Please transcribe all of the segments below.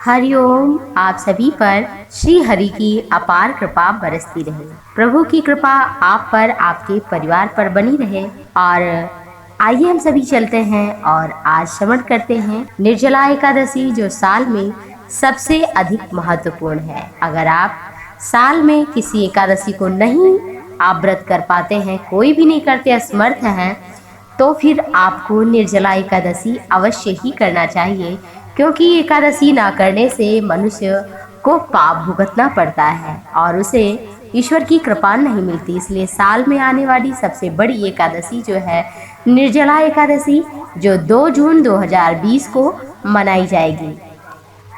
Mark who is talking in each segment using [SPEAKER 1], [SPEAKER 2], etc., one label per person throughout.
[SPEAKER 1] हरिओम। आप सभी पर श्री हरि की अपार कृपा बरसती रहे। प्रभु की कृपा आप पर, आपके परिवार पर बनी रहे। और आइए हम सभी चलते हैं और आज श्रवण करते हैं निर्जला एकादशी, जो साल में सबसे अधिक महत्वपूर्ण है। अगर आप साल में किसी एकादशी को नहीं आप व्रत कर पाते हैं, कोई भी नहीं करते, असमर्थ हैं, तो फिर आपको निर्जला एकादशी अवश्य ही करना चाहिए, क्योंकि एकादशी ना करने से मनुष्य को पाप भुगतना पड़ता है और उसे ईश्वर की कृपा नहीं मिलती। इसलिए साल में आने वाली सबसे बड़ी एकादशी जो है निर्जला एकादशी, जो 2 जून 2020 को मनाई जाएगी।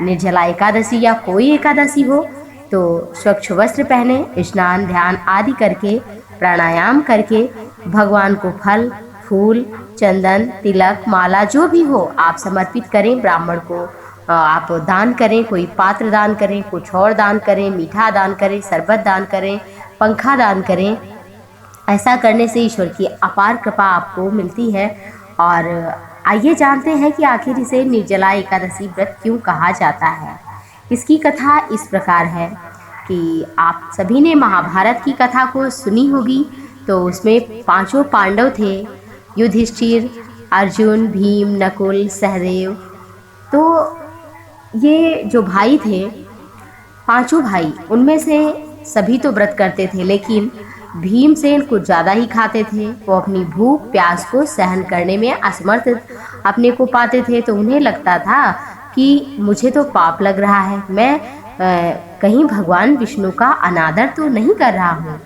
[SPEAKER 1] निर्जला एकादशी या कोई एकादशी हो तो स्वच्छ वस्त्र पहने, स्नान ध्यान आदि करके, प्राणायाम करके भगवान को फल फूल चंदन तिलक माला जो भी हो आप समर्पित करें। ब्राह्मण को आप दान करें, कोई पात्र दान करें, कुछ और दान करें, मीठा दान करें, शरबत दान करें, पंखा दान करें। ऐसा करने से ईश्वर की अपार कृपा आपको मिलती है। और आइए जानते हैं कि आखिर इसे निर्जला एकादशी व्रत क्यों कहा जाता है। इसकी कथा इस प्रकार है कि आप सभी ने महाभारत की कथा को सुनी होगी। तो उसमें 5 पांडव थे, युधिष्ठिर, अर्जुन, भीम, नकुल, सहदेव। तो ये जो भाई थे, 5 भाई, उनमें से सभी तो व्रत करते थे, लेकिन भीमसेन कुछ ज़्यादा ही खाते थे। वो अपनी भूख प्यास को सहन करने में असमर्थ अपने को पाते थे। तो उन्हें लगता था कि मुझे तो पाप लग रहा है, मैं कहीं भगवान विष्णु का अनादर तो नहीं कर रहा हूँ।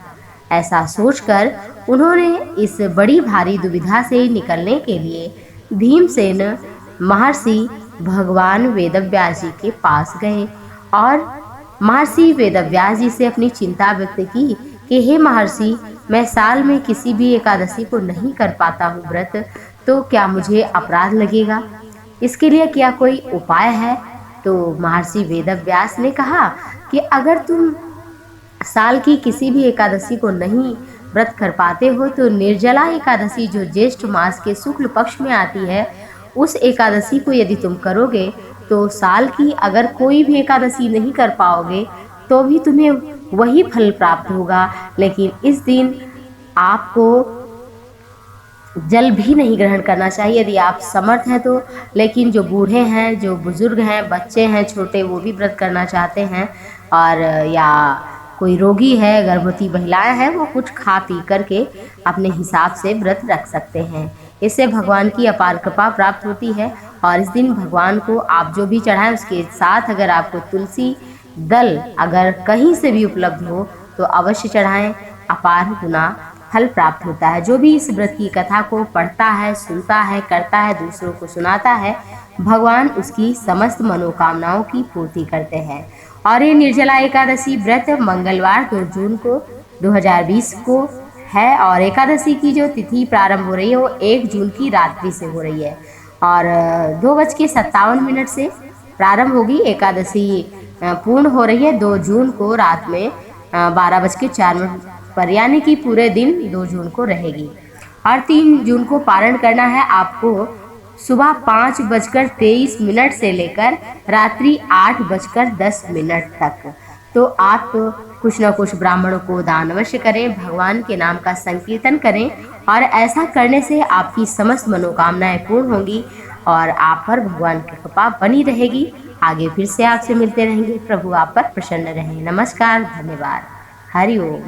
[SPEAKER 1] ऐसा सोचकर उन्होंने इस बड़ी भारी दुविधा से निकलने के लिए भीमसेन महर्षि भगवान वेदव्यास जी के पास गए और महर्षि वेदव्यास जी से अपनी चिंता व्यक्त की कि हे महर्षि, मैं साल में किसी भी एकादशी को नहीं कर पाता हूँ व्रत, तो क्या मुझे अपराध लगेगा? इसके लिए क्या कोई उपाय है? तो महर्षि वेदव्यास ने कहा कि अगर तुम साल की किसी भी एकादशी को नहीं व्रत कर पाते हो तो निर्जला एकादशी, जो ज्येष्ठ मास के शुक्ल पक्ष में आती है, उस एकादशी को यदि तुम करोगे तो साल की अगर कोई भी एकादशी नहीं कर पाओगे तो भी तुम्हें वही फल प्राप्त होगा। लेकिन इस दिन आपको जल भी नहीं ग्रहण करना चाहिए यदि आप समर्थ हैं तो। लेकिन जो बूढ़े हैं, जो बुजुर्ग हैं, बच्चे हैं छोटे, वो भी व्रत करना चाहते हैं, और या कोई रोगी है, गर्भवती महिलाएं हैं, वो कुछ खा पी करके अपने हिसाब से व्रत रख सकते हैं। इससे भगवान की अपार कृपा प्राप्त होती है। और इस दिन भगवान को आप जो भी चढ़ाएं, उसके साथ अगर आपको तुलसी दल अगर कहीं से भी उपलब्ध हो तो अवश्य चढ़ाएं। अपार गुना फल प्राप्त होता है। जो भी इस व्रत की कथा को पढ़ता है, सुनता है, करता है, दूसरों को सुनाता है, भगवान उसकी समस्त मनोकामनाओं की पूर्ति करते हैं। और ये निर्जला एकादशी व्रत मंगलवार 2 जून को 2020 को है। और एकादशी की जो तिथि प्रारंभ हो रही है वो 1 जून की रात्रि से हो रही है और 2:57 से प्रारंभ होगी। एकादशी पूर्ण हो रही है 2 जून को रात में 12:04 पर, यानी कि पूरे दिन 2 जून को रहेगी। और 3 जून को पारण करना है आपको सुबह 5:23 से लेकर रात्रि 8:10 तक। तो आप कुछ न कुछ ब्राह्मणों को दान अवश्य करें, भगवान के नाम का संकीर्तन करें, और ऐसा करने से आपकी समस्त मनोकामनाएं पूर्ण होंगी और आप पर भगवान की कृपा बनी रहेगी। आगे फिर से आपसे मिलते रहेंगे। प्रभु आप पर प्रसन्न रहें। नमस्कार, धन्यवाद, हरि ओम।